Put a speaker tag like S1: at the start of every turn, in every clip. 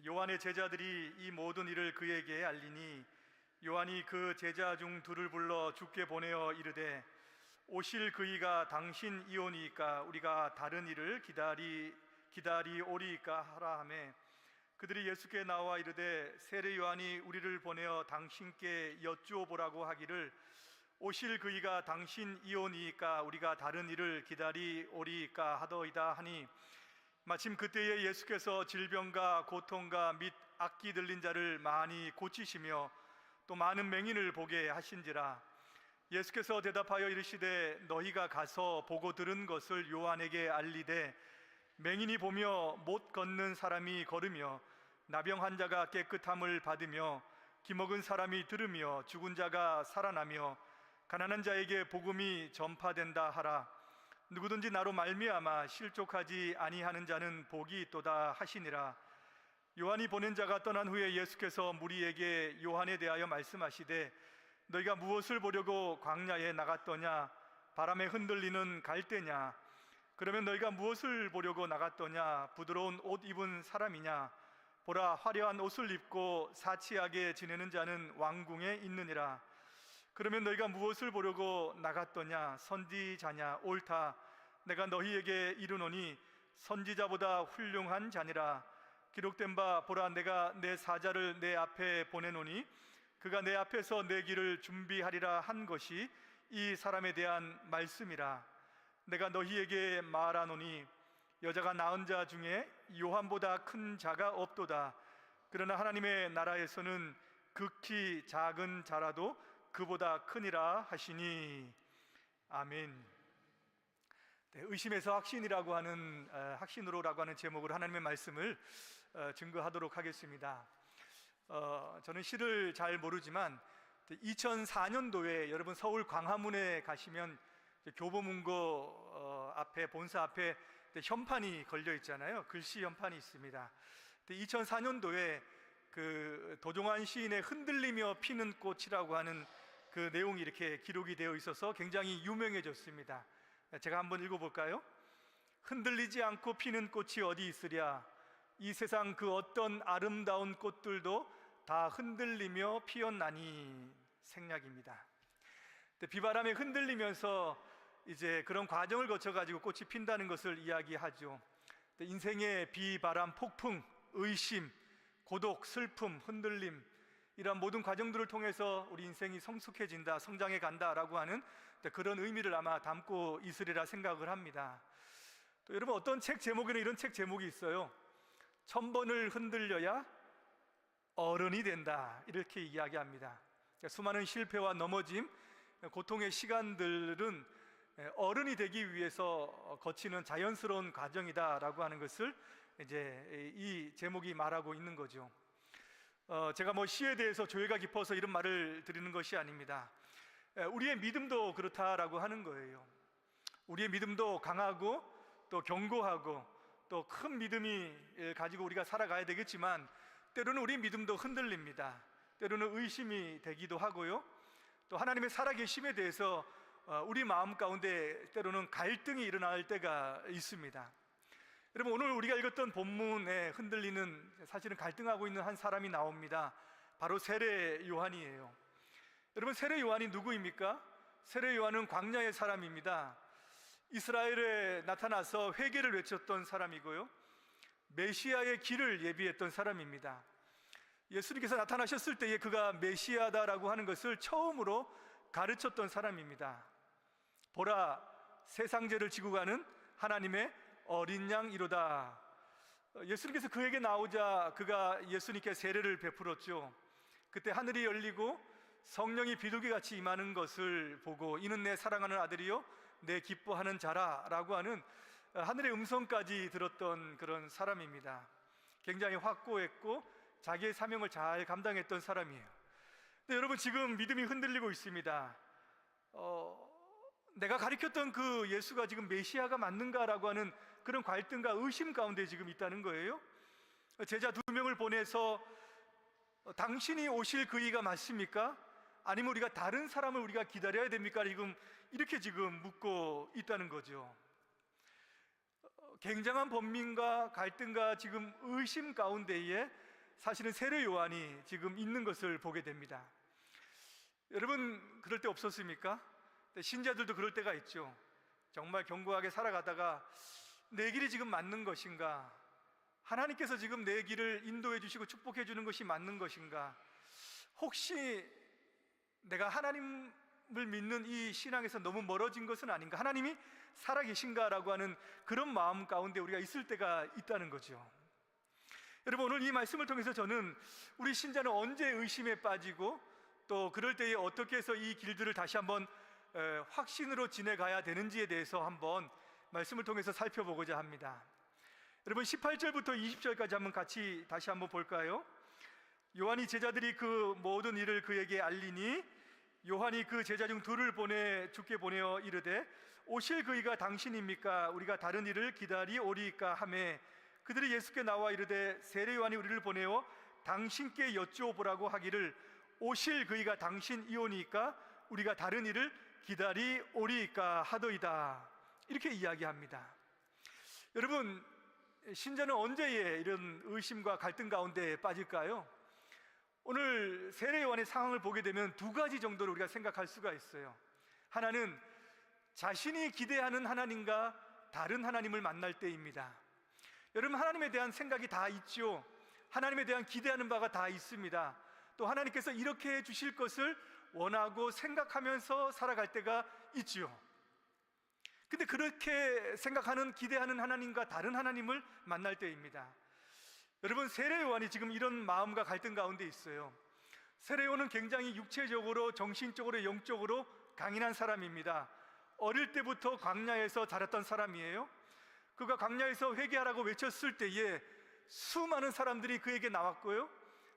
S1: 요한의 제자들이 이 모든 일을 그에게 알리니 요한이 그 제자 중 둘을 불러 주께 보내어 이르되 오실 그이가 당신이오니이까 우리가 다른 일을 기다리오리이까 하라 하매 그들이 예수께 나와 이르되 세례 요한이 우리를 보내어 당신께 여쭈어보라고 하기를 오실 그이가 당신이오니이까 우리가 다른 일을 기다리오리이까 하더이다 하니 마침 그때에 예수께서 질병과 고통과 및 악기 들린 자를 많이 고치시며 또 많은 맹인을 보게 하신지라. 예수께서 대답하여 이르시되 너희가 가서 보고 들은 것을 요한에게 알리되 맹인이 보며 못 걷는 사람이 걸으며 나병 환자가 깨끗함을 받으며 기먹은 사람이 들으며 죽은 자가 살아나며 가난한 자에게 복음이 전파된다 하라. 누구든지 나로 말미암아 실족하지 아니하는 자는 복이 있도다 하시니라. 요한이 보낸 자가 떠난 후에 예수께서 무리에게 요한에 대하여 말씀하시되 너희가 무엇을 보려고 광야에 나갔더냐? 바람에 흔들리는 갈대냐? 그러면 너희가 무엇을 보려고 나갔더냐? 부드러운 옷 입은 사람이냐? 보라, 화려한 옷을 입고 사치하게 지내는 자는 왕궁에 있느니라. 그러면 너희가 무엇을 보려고 나갔더냐? 선지자냐? 옳다. 내가 너희에게 이르노니 선지자보다 훌륭한 자니라. 기록된 바 보라, 내가 내 사자를 내 앞에 보내노니 그가 내 앞에서 내 길을 준비하리라 한 것이 이 사람에 대한 말씀이라. 내가 너희에게 말하노니 여자가 낳은 자 중에 요한보다 큰 자가 없도다. 그러나 하나님의 나라에서는 극히 작은 자라도 그보다 크니라 하시니. 아멘. 의심에서 확신이라고 하는 확신으로라고 하는 제목으로 하나님의 말씀을 증거하도록 하겠습니다. 저는 시를 잘 모르지만 2004년도에 여러분 서울 광화문에 가시면 교보문고 앞에 본사 앞에 현판이 걸려 있잖아요. 글씨 현판이 있습니다. 2004년도에 그 도종환 시인의 흔들리며 피는 꽃이라고 하는 그 내용이 이렇게 기록이 되어 있어서 굉장히 유명해졌습니다. 제가 한번 읽어볼까요? 흔들리지 않고 피는 꽃이 어디 있으랴? 이 세상 그 어떤 아름다운 꽃들도 다 흔들리며 피었나니. 생략입니다. 비바람에 흔들리면서 이제 그런 과정을 거쳐가지고 꽃이 핀다는 것을 이야기하죠. 인생의 비바람, 폭풍, 의심, 고독, 슬픔, 흔들림, 이러한 모든 과정들을 통해서 우리 인생이 성숙해진다, 성장해 간다라고 하는 그런 의미를 아마 담고 있으리라 생각을 합니다. 또 여러분, 어떤 책 제목에는 이런 책 제목이 있어요. 1000번을 흔들려야 어른이 된다, 이렇게 이야기합니다. 수많은 실패와 넘어짐, 고통의 시간들은 어른이 되기 위해서 거치는 자연스러운 과정이다라고 하는 것을 이제 이 제목이 말하고 있는 거죠. 제가 시에 대해서 조예가 깊어서 이런 말을 드리는 것이 아닙니다. 우리의 믿음도 그렇다라고 하는 거예요. 우리의 믿음도 강하고 또 견고하고 또 큰 믿음이 가지고 우리가 살아가야 되겠지만 때로는 우리 믿음도 흔들립니다. 때로는 의심이 되기도 하고요. 또 하나님의 살아계심에 대해서 우리 마음 가운데 때로는 갈등이 일어날 때가 있습니다. 여러분, 오늘 우리가 읽었던 본문에 흔들리는, 사실은 갈등하고 있는 한 사람이 나옵니다. 바로 세례 요한이에요. 여러분, 세례 요한이 누구입니까? 세례 요한은 광야의 사람입니다. 이스라엘에 나타나서 회개를 외쳤던 사람이고요, 메시아의 길을 예비했던 사람입니다. 예수님께서 나타나셨을 때에 그가 메시아다라고 하는 것을 처음으로 가르쳤던 사람입니다. 보라, 세상 죄를 지고 가는 하나님의 어린 양이로다. 예수님께서 그에게 나오자 그가 예수님께 세례를 베풀었죠. 그때 하늘이 열리고 성령이 비둘기같이 임하는 것을 보고 이는 내 사랑하는 아들이요 내 기뻐하는 자라 라고 하는 하늘의 음성까지 들었던 그런 사람입니다. 굉장히 확고했고 자기의 사명을 잘 감당했던 사람이에요. 근데 여러분, 지금 믿음이 흔들리고 있습니다. 내가 가르쳤던 그 예수가 지금 메시아가 맞는가라고 하는 그런 갈등과 의심 가운데 지금 있다는 거예요. 제자 2명을 보내서 당신이 오실 그이가 맞습니까? 아니면 우리가 다른 사람을 우리가 기다려야 됩니까? 이렇게 지금 묻고 있다는 거죠. 굉장한 번민과 갈등과 지금 의심 가운데에 사실은 세례 요한이 지금 있는 것을 보게 됩니다. 여러분, 그럴 때 없었습니까? 신자들도 그럴 때가 있죠. 정말 견고하게 살아가다가 내 길이 지금 맞는 것인가? 하나님께서 지금 내 길을 인도해 주시고 축복해 주는 것이 맞는 것인가? 혹시 내가 하나님을 믿는 이 신앙에서 너무 멀어진 것은 아닌가? 하나님이 살아계신가라고 하는 그런 마음 가운데 우리가 있을 때가 있다는 거죠. 여러분, 오늘 이 말씀을 통해서 저는 우리 신자는 언제 의심에 빠지고 또 그럴 때에 어떻게 해서 이 길들을 다시 한번 확신으로 지내가야 되는지에 대해서 한번 말씀을 통해서 살펴보고자 합니다. 여러분, 18절부터 20절까지 한번 같이 다시 한번 볼까요? 요한이 제자들이 그 모든 일을 그에게 알리니 요한이 그 제자 중 둘을 보내 주께 보내어 이르되 오실 그이가 당신입니까? 우리가 다른 일을 기다리오리이까 하매 그들이 예수께 나와 이르되 세례 요한이 우리를 보내어 당신께 여쭈어보라고 하기를 오실 그이가 당신이오니까 우리가 다른 일을 기다리오리이까 하더이다. 이렇게 이야기합니다. 여러분, 신자는 언제에 이런 의심과 갈등 가운데 빠질까요? 오늘 세례 요한의 상황을 보게 되면 두 가지 정도로 우리가 생각할 수가 있어요. 하나는 자신이 기대하는 하나님과 다른 하나님을 만날 때입니다. 여러분, 하나님에 대한 생각이 다 있죠. 하나님에 대한 기대하는 바가 다 있습니다. 또 하나님께서 이렇게 해 주실 것을 원하고 생각하면서 살아갈 때가 있죠. 근데 그렇게 생각하는, 기대하는 하나님과 다른 하나님을 만날 때입니다. 여러분, 세례 요한이 지금 이런 마음과 갈등 가운데 있어요. 세례 요한은 굉장히 육체적으로, 정신적으로, 영적으로 강인한 사람입니다. 어릴 때부터 광야에서 자랐던 사람이에요. 그가 광야에서 회개하라고 외쳤을 때에 수많은 사람들이 그에게 나왔고요,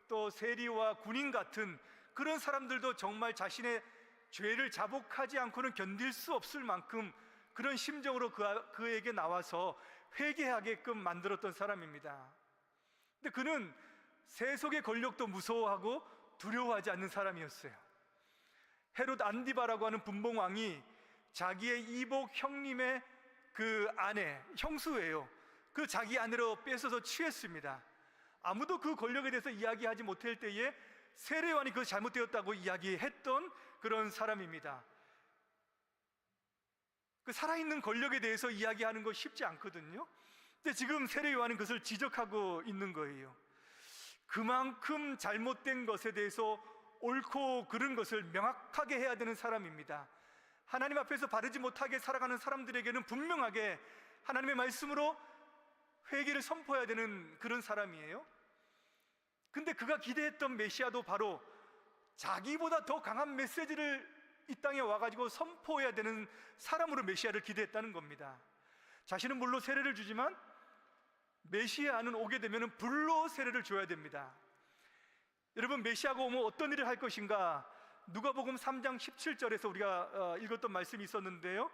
S1: 또 세리와 군인 같은 그런 사람들도 정말 자신의 죄를 자복하지 않고는 견딜 수 없을 만큼 그런 심정으로 그에게 나와서 회개하게끔 만들었던 사람입니다. 근데 그는 세속의 권력도 무서워하고 두려워하지 않는 사람이었어요. 헤롯 안디바라고 하는 분봉왕이 자기의 이복 형님의 그 아내, 형수예요. 그 자기 아내로 뺏어서 취했습니다. 아무도 그 권력에 대해서 이야기하지 못할 때에 세례 요한이 그 잘못되었다고 이야기했던 그런 사람입니다. 그 살아있는 권력에 대해서 이야기하는 거 쉽지 않거든요. 근데 지금 세례 요한은 그것을 지적하고 있는 거예요. 그만큼 잘못된 것에 대해서 옳고 그른 것을 명확하게 해야 되는 사람입니다. 하나님 앞에서 바르지 못하게 살아가는 사람들에게는 분명하게 하나님의 말씀으로 회개를 선포해야 되는 그런 사람이에요. 근데 그가 기대했던 메시아도 바로 자기보다 더 강한 메시지를 이 땅에 와가지고 선포해야 되는 사람으로 메시아를 기대했다는 겁니다. 자신은 물로 세례를 주지만 메시아는 오게 되면 불로 세례를 줘야 됩니다. 여러분, 메시아가 오면 어떤 일을 할 것인가? 누가복음 3장 17절에서 우리가 읽었던 말씀이 있었는데요,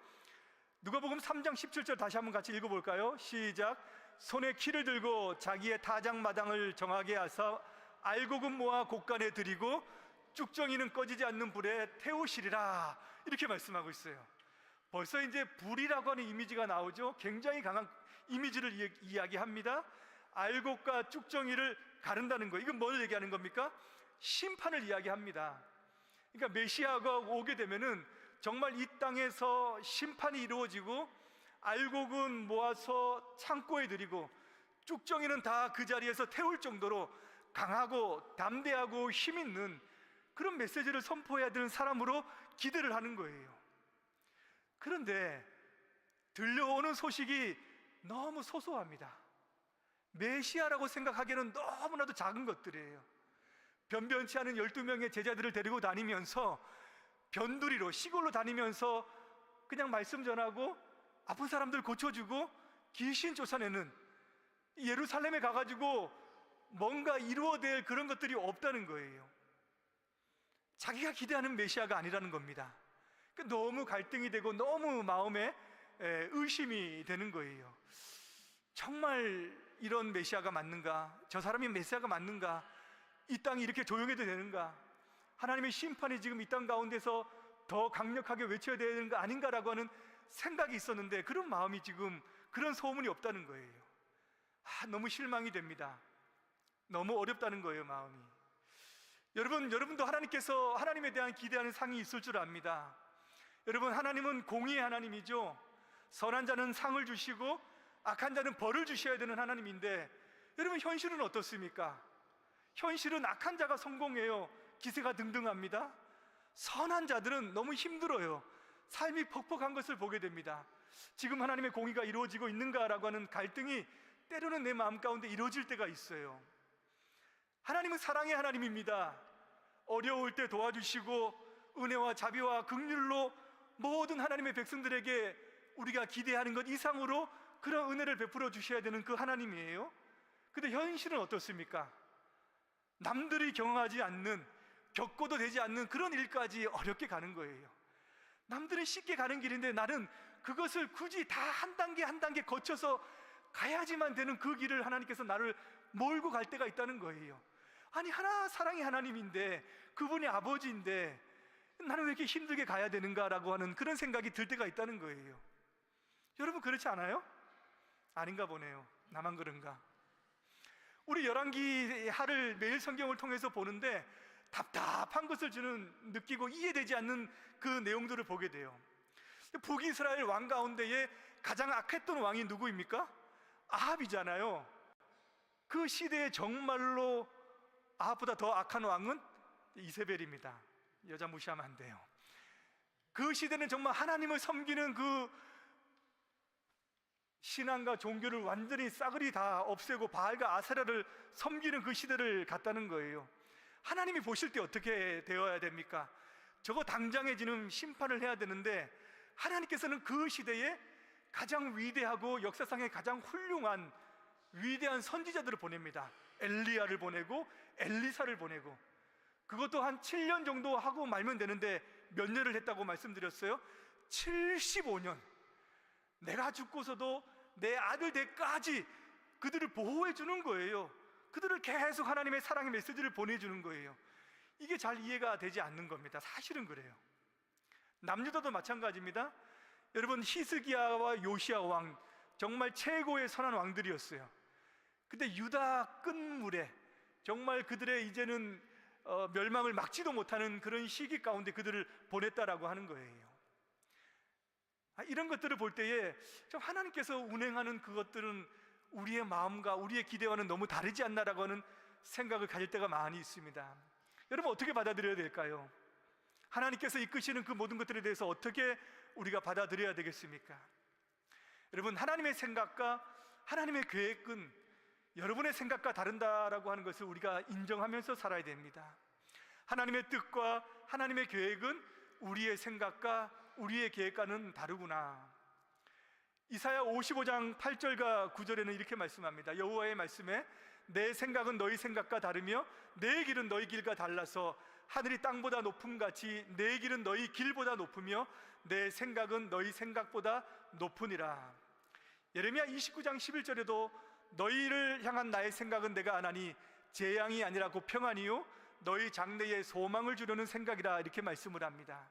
S1: 누가복음 3장 17절 다시 한번 같이 읽어볼까요? 시작. 손에 키를 들고 자기의 타작마당을 정하게 하사 알곡은 모아 곳간에 들이고 쭉정이는 꺼지지 않는 불에 태우시리라. 이렇게 말씀하고 있어요. 벌써 이제 불이라고 하는 이미지가 나오죠. 굉장히 강한 이미지를 이야기합니다. 알곡과 쭉정이를 가른다는 거, 이건 뭘 얘기하는 겁니까? 심판을 이야기합니다. 그러니까 메시아가 오게 되면은 정말 이 땅에서 심판이 이루어지고 알곡은 모아서 창고에 들이고 쭉정이는 다 그 자리에서 태울 정도로 강하고 담대하고 힘 있는 그런 메시지를 선포해야 되는 사람으로 기대를 하는 거예요. 그런데 들려오는 소식이 너무 소소합니다. 메시아라고 생각하기에는 너무나도 작은 것들이에요. 변변치 않은 12명의 제자들을 데리고 다니면서 변두리로 시골로 다니면서 그냥 말씀 전하고 아픈 사람들 고쳐주고 귀신 쫓아내는, 예루살렘에 가가지고 뭔가 이루어될 그런 것들이 없다는 거예요. 자기가 기대하는 메시아가 아니라는 겁니다. 너무 갈등이 되고 너무 마음에 의심이 되는 거예요. 정말 이런 메시아가 맞는가? 저 사람이 메시아가 맞는가? 이 땅이 이렇게 조용해도 되는가? 하나님의 심판이 지금 이 땅 가운데서 더 강력하게 외쳐야 되는 거 아닌가라고 하는 생각이 있었는데 그런 마음이 지금, 그런 소문이 없다는 거예요. 너무 실망이 됩니다. 너무 어렵다는 거예요, 마음이. 여러분도 하나님께서 하나님에 대한 기대하는 상이 있을 줄 압니다. 여러분, 하나님은 공의의 하나님이죠. 선한 자는 상을 주시고 악한 자는 벌을 주셔야 되는 하나님인데, 여러분, 현실은 어떻습니까? 현실은 악한 자가 성공해요. 기세가 등등합니다. 선한 자들은 너무 힘들어요. 삶이 퍽퍽한 것을 보게 됩니다. 지금 하나님의 공의가 이루어지고 있는가라고 하는 갈등이 때로는 내 마음 가운데 이루어질 때가 있어요. 하나님은 사랑의 하나님입니다. 어려울 때 도와주시고 은혜와 자비와 긍휼로 모든 하나님의 백성들에게 우리가 기대하는 것 이상으로 그런 은혜를 베풀어 주셔야 되는 그 하나님이에요. 근데 현실은 어떻습니까? 남들이 경험하지 않는, 겪어도 되지 않는 그런 일까지 어렵게 가는 거예요. 남들은 쉽게 가는 길인데 나는 그것을 굳이 다 한 단계 한 단계 거쳐서 가야지만 되는 그 길을 하나님께서 나를 몰고 갈 때가 있다는 거예요. 아니, 사랑의 하나님인데, 그분이 아버지인데 나는 왜 이렇게 힘들게 가야 되는가라고 하는 그런 생각이 들 때가 있다는 거예요. 여러분, 그렇지 않아요? 아닌가 보네요. 나만 그런가? 우리 열왕기 하를 매일 성경을 통해서 보는데 답답한 것을 느끼고 이해되지 않는 그 내용들을 보게 돼요. 북이스라엘 왕 가운데에 가장 악했던 왕이 누구입니까? 아합이잖아요. 그 시대에 정말로 아합보다 더 악한 왕은 이세벨입니다. 여자 무시하면 안 돼요. 그 시대는 정말 하나님을 섬기는 그 신앙과 종교를 완전히 싸그리 다 없애고 바알과 아세라를 섬기는 그 시대를 갔다는 거예요. 하나님이 보실 때 어떻게 되어야 됩니까? 저거 당장에 지금 심판을 해야 되는데, 하나님께서는 그 시대에 가장 위대하고 역사상에 가장 훌륭한 위대한 선지자들을 보냅니다. 엘리야를 보내고 엘리사를 보내고, 그것도 한 7년 정도 하고 말면 되는데 몇 년을 했다고 말씀드렸어요? 75년. 내가 죽고서도 내 아들 때까지 그들을 보호해 주는 거예요. 그들을 계속 하나님의 사랑의 메시지를 보내주는 거예요. 이게 잘 이해가 되지 않는 겁니다. 사실은 그래요. 남유다도 마찬가지입니다. 여러분, 히스기야와 요시야 왕, 정말 최고의 선한 왕들이었어요. 근데 유다 끝물에 정말 그들의 이제는 멸망을 막지도 못하는 그런 시기 가운데 그들을 보냈다라고 하는 거예요. 이런 것들을 볼 때에 좀 하나님께서 운행하는 그것들은 우리의 마음과 우리의 기대와는 너무 다르지 않나라고 하는 생각을 가질 때가 많이 있습니다. 여러분, 어떻게 받아들여야 될까요? 하나님께서 이끄시는 그 모든 것들에 대해서 어떻게 우리가 받아들여야 되겠습니까? 여러분, 하나님의 생각과 하나님의 계획은 여러분의 생각과 다른다라고 하는 것을 우리가 인정하면서 살아야 됩니다. 하나님의 뜻과 하나님의 계획은 우리의 생각과 우리의 계획과는 다르구나. 이사야 55장 8절과 9절에는 이렇게 말씀합니다. 여호와의 말씀에 내 생각은 너희 생각과 다르며 내 길은 너희 길과 달라서 하늘이 땅보다 높음같이 내 길은 너희 길보다 높으며 내 생각은 너희 생각보다 높으니라. 예레미야 29장 11절에도 너희를 향한 나의 생각은 내가 아나니 재앙이 아니라 곧 평안이요 너희 장래에 소망을 주려는 생각이라, 이렇게 말씀을 합니다.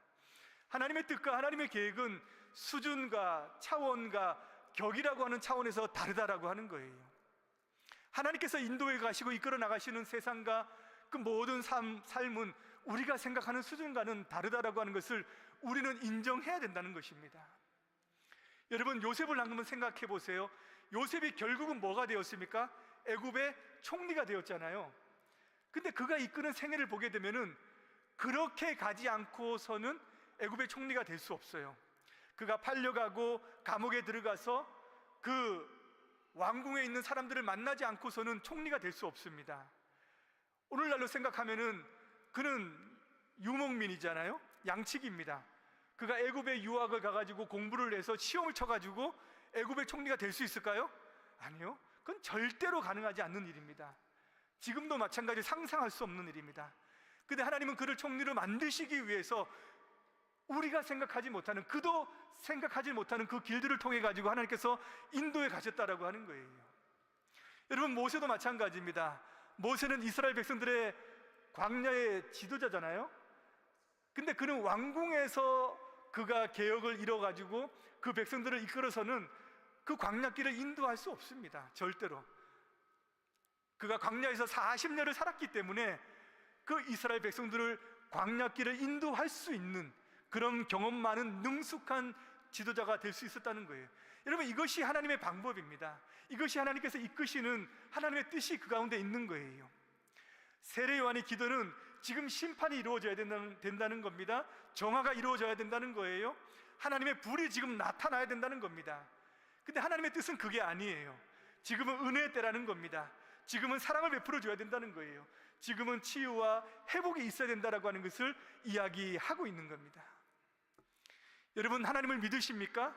S1: 하나님의 뜻과 하나님의 계획은 수준과 차원과 격이라고 하는 차원에서 다르다라고 하는 거예요. 하나님께서 인도해 가시고 이끌어 나가시는 세상과 그 모든 삶은 우리가 생각하는 수준과는 다르다라고 하는 것을 우리는 인정해야 된다는 것입니다. 여러분, 요셉을 한번 생각해 보세요. 요셉이 결국은 뭐가 되었습니까? 애굽의 총리가 되었잖아요. 근데 그가 이끄는 생애를 보게 되면은 그렇게 가지 않고서는 애굽의 총리가 될 수 없어요. 그가 팔려가고 감옥에 들어가서 그 왕궁에 있는 사람들을 만나지 않고서는 총리가 될 수 없습니다. 오늘날로 생각하면은 그는 유목민이잖아요. 양치기입니다. 그가 애굽에 유학을 가가지고 공부를 해서 시험을 쳐가지고 애굽의 총리가 될 수 있을까요? 아니요. 그건 절대로 가능하지 않는 일입니다. 지금도 마찬가지로 상상할 수 없는 일입니다. 근데 하나님은 그를 총리로 만드시기 위해서 우리가 생각하지 못하는, 그도 생각하지 못하는 그 길들을 통해 가지고 하나님께서 인도에 가셨다라고 하는 거예요. 여러분, 모세도 마찬가지입니다. 모세는 이스라엘 백성들의 광야의 지도자잖아요. 근데 그는 왕궁에서 그가 개혁을 이뤄가지고 그 백성들을 이끌어서는 그 광야길을 인도할 수 없습니다. 절대로. 그가 광야에서 40년을 살았기 때문에 그 이스라엘 백성들을 광야길을 인도할 수 있는 그런 경험 많은 능숙한 지도자가 될 수 있었다는 거예요. 여러분, 이것이 하나님의 방법입니다. 이것이 하나님께서 이끄시는 하나님의 뜻이 그 가운데 있는 거예요. 세례 요한의 기도는 지금 심판이 이루어져야 된다는 겁니다. 정화가 이루어져야 된다는 거예요. 하나님의 불이 지금 나타나야 된다는 겁니다. 근데 하나님의 뜻은 그게 아니에요. 지금은 은혜의 때라는 겁니다. 지금은 사랑을 베풀어 줘야 된다는 거예요. 지금은 치유와 회복이 있어야 된다라고 하는 것을 이야기하고 있는 겁니다. 여러분, 하나님을 믿으십니까?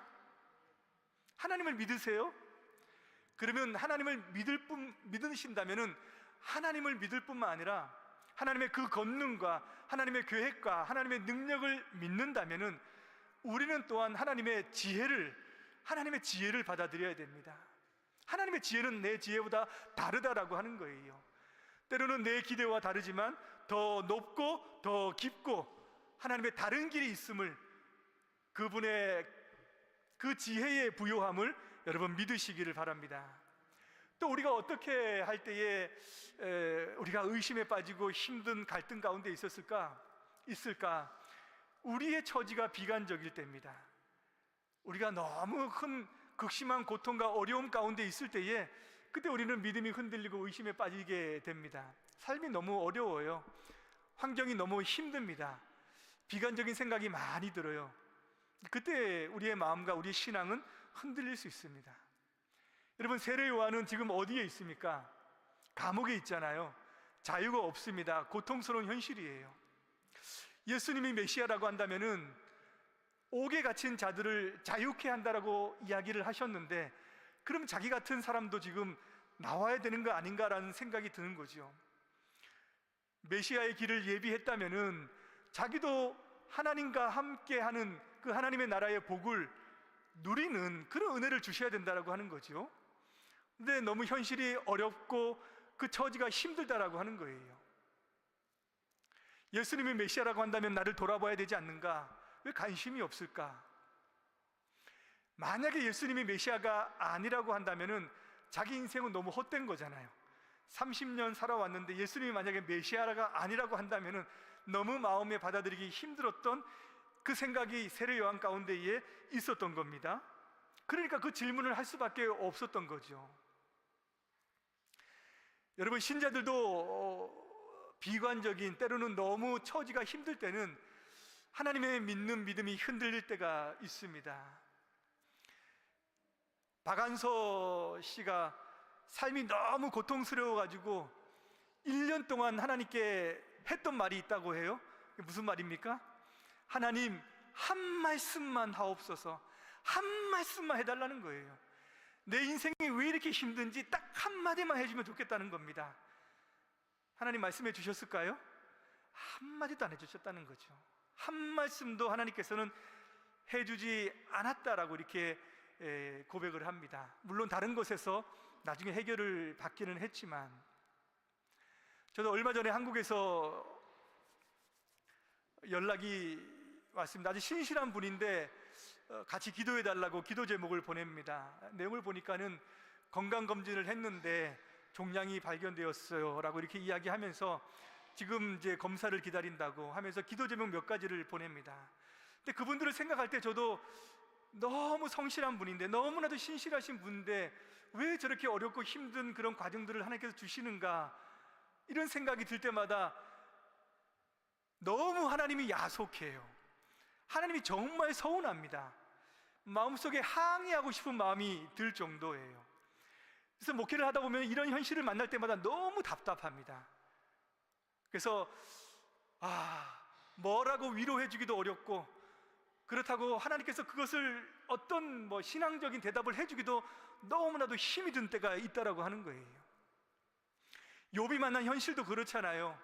S1: 하나님을 믿으세요? 그러면 하나님을 믿으신다면은 하나님을 믿을 뿐만 아니라 하나님의 그 권능과 하나님의 계획과 하나님의 능력을 믿는다면은 우리는 또한 하나님의 지혜를 받아들여야 됩니다. 하나님의 지혜는 내 지혜보다 다르다라고 하는 거예요. 때로는 내 기대와 다르지만 더 높고 더 깊고 하나님의 다른 길이 있음을, 그분의 그 지혜의 부요함을 여러분 믿으시기를 바랍니다. 또 우리가 어떻게 할 때에 우리가 의심에 빠지고 힘든 갈등 가운데 있을까? 우리의 처지가 비관적일 때입니다. 우리가 너무 큰 극심한 고통과 어려움 가운데 있을 때에 그때 우리는 믿음이 흔들리고 의심에 빠지게 됩니다. 삶이 너무 어려워요. 환경이 너무 힘듭니다. 비관적인 생각이 많이 들어요. 그때 우리의 마음과 우리의 신앙은 흔들릴 수 있습니다. 여러분, 세례 요한은 지금 어디에 있습니까? 감옥에 있잖아요. 자유가 없습니다. 고통스러운 현실이에요. 예수님이 메시아라고 한다면은 옥에 갇힌 자들을 자유케 한다라고 이야기를 하셨는데, 그럼 자기 같은 사람도 지금 나와야 되는 거 아닌가라는 생각이 드는 거죠. 메시아의 길을 예비했다면은 자기도 하나님과 함께하는 그 하나님의 나라의 복을 누리는 그런 은혜를 주셔야 된다라고 하는 거죠. 근데 너무 현실이 어렵고 그 처지가 힘들다라고 하는 거예요. 예수님이 메시아라고 한다면 나를 돌아봐야 되지 않는가? 왜 관심이 없을까? 만약에 예수님이 메시아가 아니라고 한다면은 자기 인생은 너무 헛된 거잖아요. 30년 살아왔는데 예수님이 만약에 메시아가 아니라고 한다면은 너무 마음에 받아들이기 힘들었던 그 생각이 세례 요한 가운데에 있었던 겁니다. 그러니까 그 질문을 할 수밖에 없었던 거죠. 여러분, 신자들도 비관적인, 때로는 너무 처지가 힘들 때는 하나님의 믿는 믿음이 흔들릴 때가 있습니다. 박안서 씨가 삶이 너무 고통스러워가지고 1년 동안 하나님께 했던 말이 있다고 해요. 무슨 말입니까? 하나님, 한 말씀만 하옵소서. 한 말씀만 해달라는 거예요. 내 인생이 왜 이렇게 힘든지 딱 한마디만 해주면 좋겠다는 겁니다. 하나님 말씀해 주셨을까요? 한마디도 안 해주셨다는 거죠. 한 말씀도 하나님께서는 해주지 않았다라고 이렇게 고백을 합니다. 물론 다른 곳에서 나중에 해결을 받기는 했지만, 저도 얼마 전에 한국에서 연락이 왔습니다. 아주 신실한 분인데 같이 기도해 달라고 기도 제목을 보냅니다. 내용을 보니까는 건강검진을 했는데 종양이 발견되었어요 라고 이렇게 이야기하면서 지금 이제 검사를 기다린다고 하면서 기도 제목 몇 가지를 보냅니다. 근데 그분들을 생각할 때 저도 너무 성실한 분인데, 너무나도 신실하신 분인데 왜 저렇게 어렵고 힘든 그런 과정들을 하나님께서 주시는가, 이런 생각이 들 때마다 너무 하나님이 야속해요. 하나님이 정말 서운합니다. 마음속에 항의하고 싶은 마음이 들 정도예요. 그래서 목회를 하다 보면 이런 현실을 만날 때마다 너무 답답합니다. 그래서 뭐라고 위로해 주기도 어렵고, 그렇다고 하나님께서 그것을 어떤 신앙적인 대답을 해주기도 너무나도 힘이 든 때가 있다라고 하는 거예요. 욥이 만난 현실도 그렇잖아요.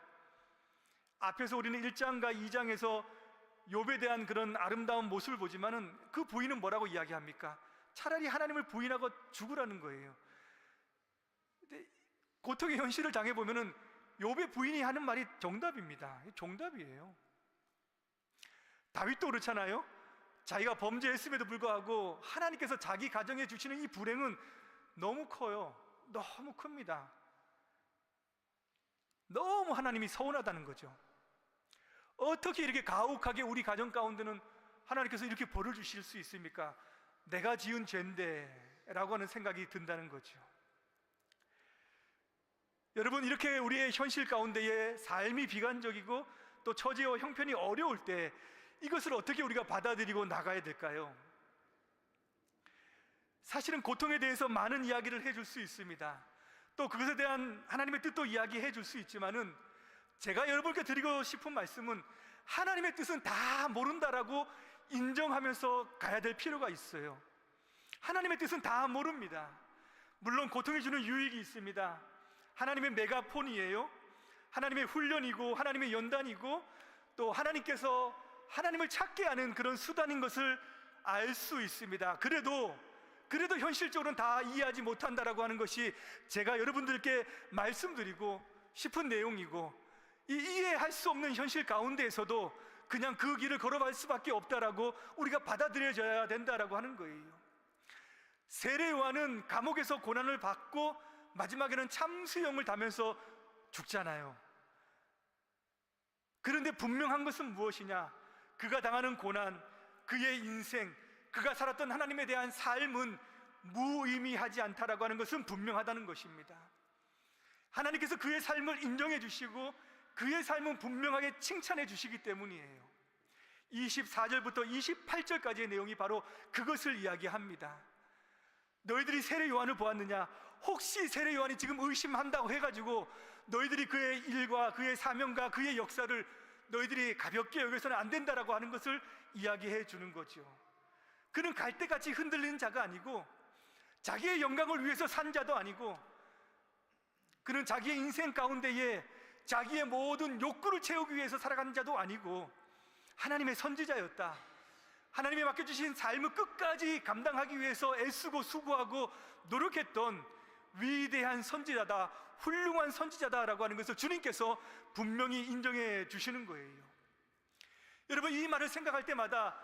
S1: 앞에서 우리는 1장과 2장에서 욥에 대한 그런 아름다운 모습을 보지만은 그 부인은 뭐라고 이야기합니까? 차라리 하나님을 부인하고 죽으라는 거예요. 근데 고통의 현실을 당해보면은 욥의 부인이 하는 말이 정답입니다. 정답이에요. 다윗도 그렇잖아요. 자기가 범죄했음에도 불구하고 하나님께서 자기 가정에 주시는 이 불행은 너무 커요. 너무 큽니다. 너무 하나님이 서운하다는 거죠. 어떻게 이렇게 가혹하게 우리 가정 가운데는 하나님께서 이렇게 벌을 주실 수 있습니까? 내가 지은 죄인데 라고 하는 생각이 든다는 거죠. 여러분, 이렇게 우리의 현실 가운데에 삶이 비관적이고 또 처지와 형편이 어려울 때 이것을 어떻게 우리가 받아들이고 나가야 될까요? 사실은 고통에 대해서 많은 이야기를 해줄 수 있습니다. 또 그것에 대한 하나님의 뜻도 이야기해 줄 수 있지만은, 제가 여러분께 드리고 싶은 말씀은 하나님의 뜻은 다 모른다라고 인정하면서 가야 될 필요가 있어요. 하나님의 뜻은 다 모릅니다. 물론 고통이 주는 유익이 있습니다. 하나님의 메가폰이에요. 하나님의 훈련이고 하나님의 연단이고 또 하나님께서 하나님을 찾게 하는 그런 수단인 것을 알 수 있습니다. 그래도 현실적으로는 다 이해하지 못한다라고 하는 것이 제가 여러분들께 말씀드리고 싶은 내용이고, 이 이해할 수 없는 현실 가운데에서도 그냥 그 길을 걸어갈 수밖에 없다라고 우리가 받아들여져야 된다라고 하는 거예요. 세례 요한은 감옥에서 고난을 받고 마지막에는 참수형을 당하면서 죽잖아요. 그런데 분명한 것은 무엇이냐? 그가 당하는 고난, 그의 인생, 그가 살았던 하나님에 대한 삶은 무의미하지 않다라고 하는 것은 분명하다는 것입니다. 하나님께서 그의 삶을 인정해 주시고 그의 삶은 분명하게 칭찬해 주시기 때문이에요. 24절부터 28절까지의 내용이 바로 그것을 이야기합니다. 너희들이 세례 요한을 보았느냐? 혹시 세례 요한이 지금 의심한다고 해가지고 너희들이 그의 일과 그의 사명과 그의 역사를 너희들이 가볍게 여기서는 안 된다라고 하는 것을 이야기해 주는 거죠. 그는 갈대같이 흔들리는 자가 아니고 자기의 영광을 위해서 산 자도 아니고, 그는 자기의 인생 가운데에 자기의 모든 욕구를 채우기 위해서 살아가는 자도 아니고 하나님의 선지자였다. 하나님이 맡겨주신 삶을 끝까지 감당하기 위해서 애쓰고 수고하고 노력했던 위대한 선지자다, 훌륭한 선지자다라고 하는 것을 주님께서 분명히 인정해 주시는 거예요. 여러분, 이 말을 생각할 때마다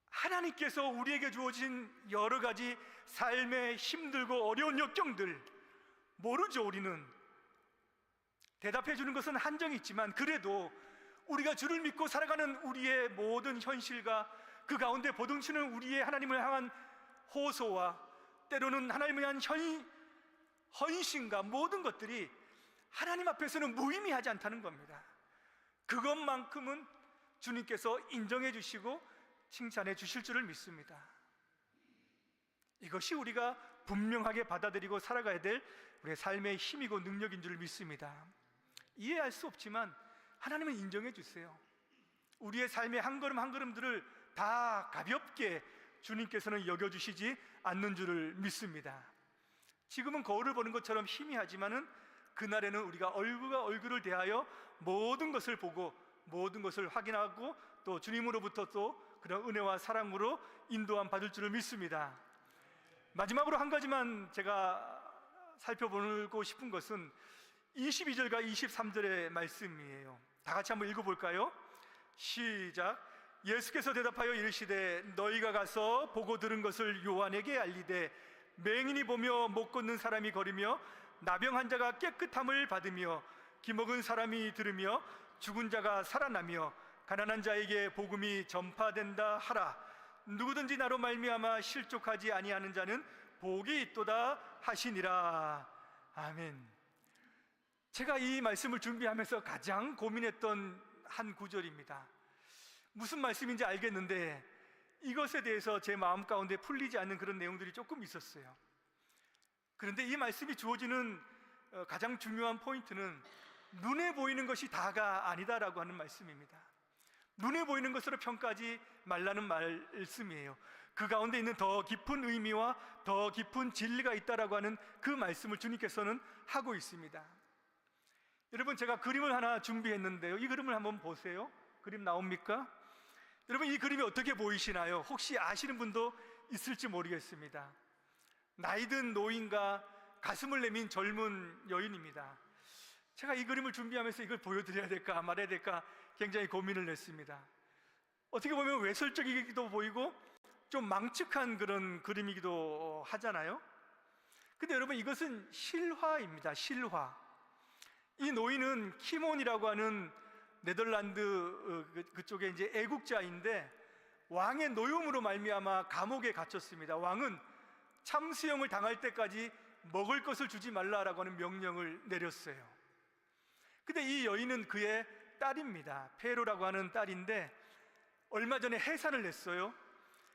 S1: 하나님께서 우리에게 주어진 여러 가지 삶의 힘들고 어려운 역경들 모르죠. 우리는 대답해 주는 것은 한정이 있지만, 그래도 우리가 주를 믿고 살아가는 우리의 모든 현실과 그 가운데 보동치는 우리의 하나님을 향한 호소와 때로는 하나님을 향한 헌신과 모든 것들이 하나님 앞에서는 무의미하지 않다는 겁니다. 그것만큼은 주님께서 인정해 주시고 칭찬해 주실 줄을 믿습니다. 이것이 우리가 분명하게 받아들이고 살아가야 될 우리의 삶의 힘이고 능력인 줄 믿습니다. 이해할 수 없지만 하나님은 인정해 주세요. 우리의 삶의 한 걸음 한 걸음들을 다 가볍게 주님께서는 여겨주시지 않는 줄을 믿습니다. 지금은 거울을 보는 것처럼 희미하지만은 그날에는 우리가 얼굴과 얼굴을 대하여 모든 것을 보고 모든 것을 확인하고 또 주님으로부터 또 그런 은혜와 사랑으로 인도함 받을 줄을 믿습니다. 마지막으로 한 가지만 제가 살펴보고 싶은 것은 22절과 23절의 말씀이에요. 다 같이 한번 읽어볼까요? 시작. 예수께서 대답하여 이르시되 너희가 가서 보고 들은 것을 요한에게 알리되 맹인이 보며 못 걷는 사람이 걸으며 나병 환자가 깨끗함을 받으며 기먹은 사람이 들으며 죽은 자가 살아나며 가난한 자에게 복음이 전파된다 하라. 누구든지 나로 말미암아 실족하지 아니하는 자는 복이 있도다 하시니라. 아멘. 제가 이 말씀을 준비하면서 가장 고민했던 한 구절입니다. 무슨 말씀인지 알겠는데 이것에 대해서 제 마음 가운데 풀리지 않는 그런 내용들이 조금 있었어요. 그런데 이 말씀이 주어지는 가장 중요한 포인트는 눈에 보이는 것이 다가 아니다라고 하는 말씀입니다. 눈에 보이는 것으로 평가하지 말라는 말씀이에요. 그 가운데 있는 더 깊은 의미와 더 깊은 진리가 있다라고 하는 그 말씀을 주님께서는 하고 있습니다. 여러분, 제가 그림을 하나 준비했는데요. 이 그림을 한번 보세요. 그림 나옵니까? 여러분, 이 그림이 어떻게 보이시나요? 혹시 아시는 분도 있을지 모르겠습니다. 나이든 노인과 가슴을 내민 젊은 여인입니다. 제가 이 그림을 준비하면서 이걸 보여드려야 될까 말해야 될까 굉장히 고민을 했습니다. 어떻게 보면 외설적이기도 보이고 좀 망측한 그런 그림이기도 하잖아요. 근데 여러분, 이것은 실화입니다. 실화. 이 노인은 키몬이라고 하는 네덜란드 그쪽에 이제 애국자인데 왕의 노용으로 말미암아 감옥에 갇혔습니다. 왕은 참수형을 당할 때까지 먹을 것을 주지 말라라고 하는 명령을 내렸어요. 근데 이 여인은 그의 딸입니다. 페로라고 하는 딸인데 얼마 전에 해산을 냈어요.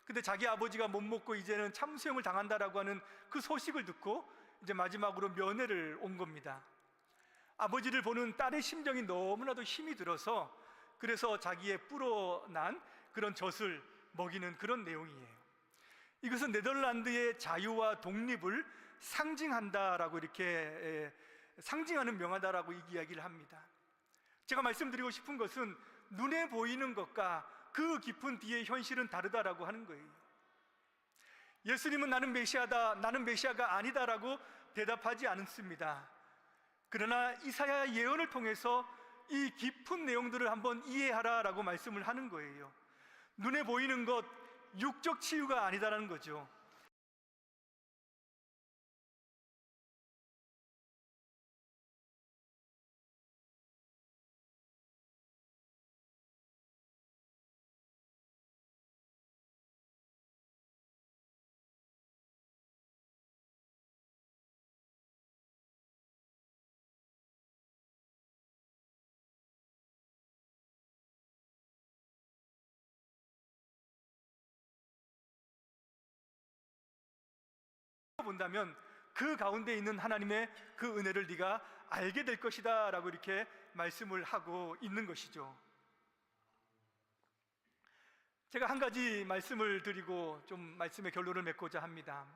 S1: 근데 자기 아버지가 못 먹고 이제는 참수형을 당한다라고 하는 그 소식을 듣고 이제 마지막으로 면회를 온 겁니다. 아버지를 보는 딸의 심정이 너무나도 힘이 들어서 그래서 자기의 불어난 그런 젖을 먹이는 그런 내용이에요. 이것은 네덜란드의 자유와 독립을 상징한다라고 이렇게 상징하는 명화다라고 이야기를 합니다. 제가 말씀드리고 싶은 것은 눈에 보이는 것과 그 깊은 뒤의 현실은 다르다라고 하는 거예요. 예수님은 나는 메시아다, 나는 메시아가 아니다라고 대답하지 않습니다. 그러나 이사야 예언을 통해서 이 깊은 내용들을 한번 이해하라라고 말씀을 하는 거예요. 눈에 보이는 것, 육적 치유가 아니다라는 거죠. 본다면 그 가운데 있는 하나님의 그 은혜를 네가 알게 될 것이다 라고 이렇게 말씀을 하고 있는 것이죠. 제가 한 가지 말씀을 드리고 좀 말씀의 결론을 맺고자 합니다.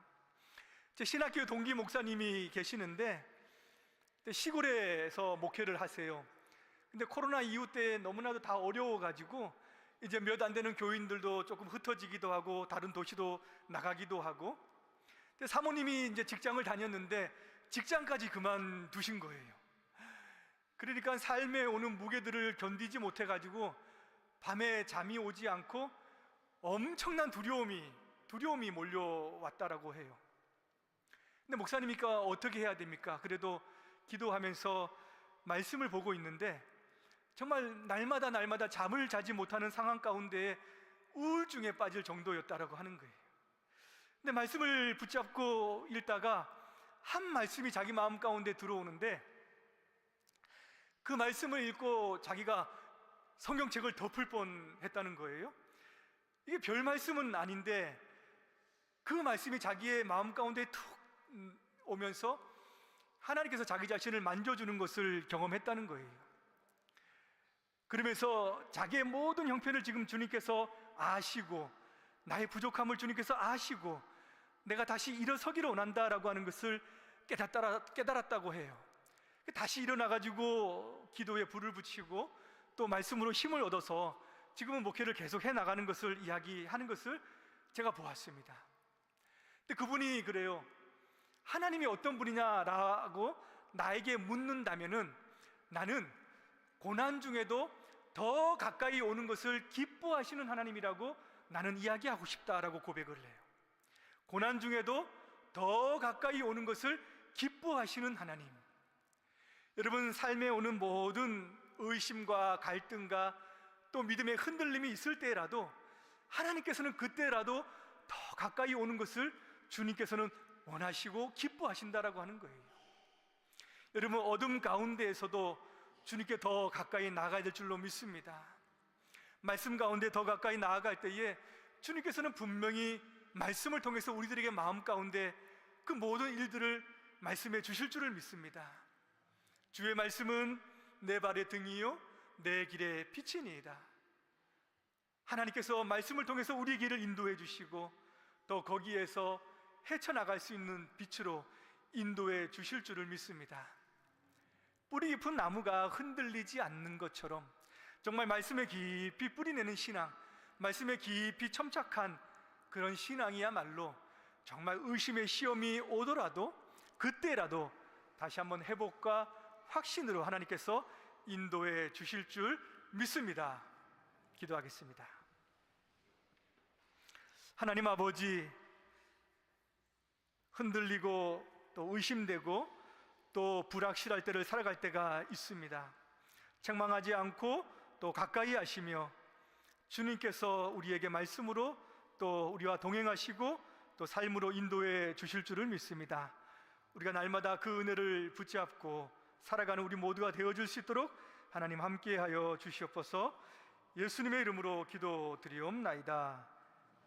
S1: 제 신학교 동기 목사님이 계시는데 시골에서 목회를 하세요. 근데 코로나 이후 때 너무나도 다 어려워가지고 이제 몇 안 되는 교인들도 조금 흩어지기도 하고 다른 도시도 나가기도 하고, 사모님이 이제 직장을 다녔는데 직장까지 그만두신 거예요. 그러니까 삶에 오는 무게들을 견디지 못해가지고 밤에 잠이 오지 않고 엄청난 두려움이 몰려왔다라고 해요. 근데 목사님이니까 어떻게 해야 됩니까? 그래도 기도하면서 말씀을 보고 있는데 정말 날마다 잠을 자지 못하는 상황 가운데 우울증에 빠질 정도였다라고 하는 거예요. 근데 말씀을 붙잡고 읽다가 한 말씀이 자기 마음 가운데 들어오는데 그 말씀을 읽고 자기가 성경책을 덮을 뻔했다는 거예요. 이게 별 말씀은 아닌데 그 말씀이 자기의 마음 가운데 툭 오면서 하나님께서 자기 자신을 만져주는 것을 경험했다는 거예요. 그러면서 자기의 모든 형편을 지금 주님께서 아시고 나의 부족함을 주님께서 아시고 내가 다시 일어서기를 원한다라고 하는 것을 깨달았다고 해요. 다시 일어나가지고 기도에 불을 붙이고 또 말씀으로 힘을 얻어서 지금은 목회를 계속 해나가는 것을 이야기하는 것을 제가 보았습니다. 근데 그분이 그래요. 하나님이 어떤 분이냐라고 나에게 묻는다면은 나는 고난 중에도 더 가까이 오는 것을 기뻐하시는 하나님이라고 나는 이야기하고 싶다라고 고백을 해요. 고난 중에도 더 가까이 오는 것을 기뻐하시는 하나님. 여러분, 삶에 오는 모든 의심과 갈등과 또 믿음의 흔들림이 있을 때라도 하나님께서는 그때라도 더 가까이 오는 것을 주님께서는 원하시고 기뻐하신다라고 하는 거예요. 여러분, 어둠 가운데에서도 주님께 더 가까이 나아가야 될 줄로 믿습니다. 말씀 가운데 더 가까이 나아갈 때에 주님께서는 분명히 말씀을 통해서 우리들에게 마음 가운데 그 모든 일들을 말씀해 주실 줄을 믿습니다. 주의 말씀은 내 발의 등이요 내 길의 빛이니이다. 하나님께서 말씀을 통해서 우리 길을 인도해 주시고 또 거기에서 헤쳐나갈 수 있는 빛으로 인도해 주실 줄을 믿습니다. 뿌리 깊은 나무가 흔들리지 않는 것처럼 정말 말씀에 깊이 뿌리내는 신앙, 말씀에 깊이 첨착한 그런 신앙이야말로 정말 의심의 시험이 오더라도 그때라도 다시 한번 회복과 확신으로 하나님께서 인도해 주실 줄 믿습니다. 기도하겠습니다. 하나님 아버지, 흔들리고 또 의심되고 또 불확실할 때를 살아갈 때가 있습니다. 책망하지 않고 또 가까이 하시며 주님께서 우리에게 말씀으로 또 우리와 동행하시고 또 삶으로 인도해 주실 줄을 믿습니다. 우리가 날마다 그 은혜를 붙잡고 살아가는 우리 모두가 되어줄 수 있도록 하나님 함께하여 주시옵소서. 예수님의 이름으로 기도드리옵나이다.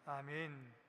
S1: 아멘.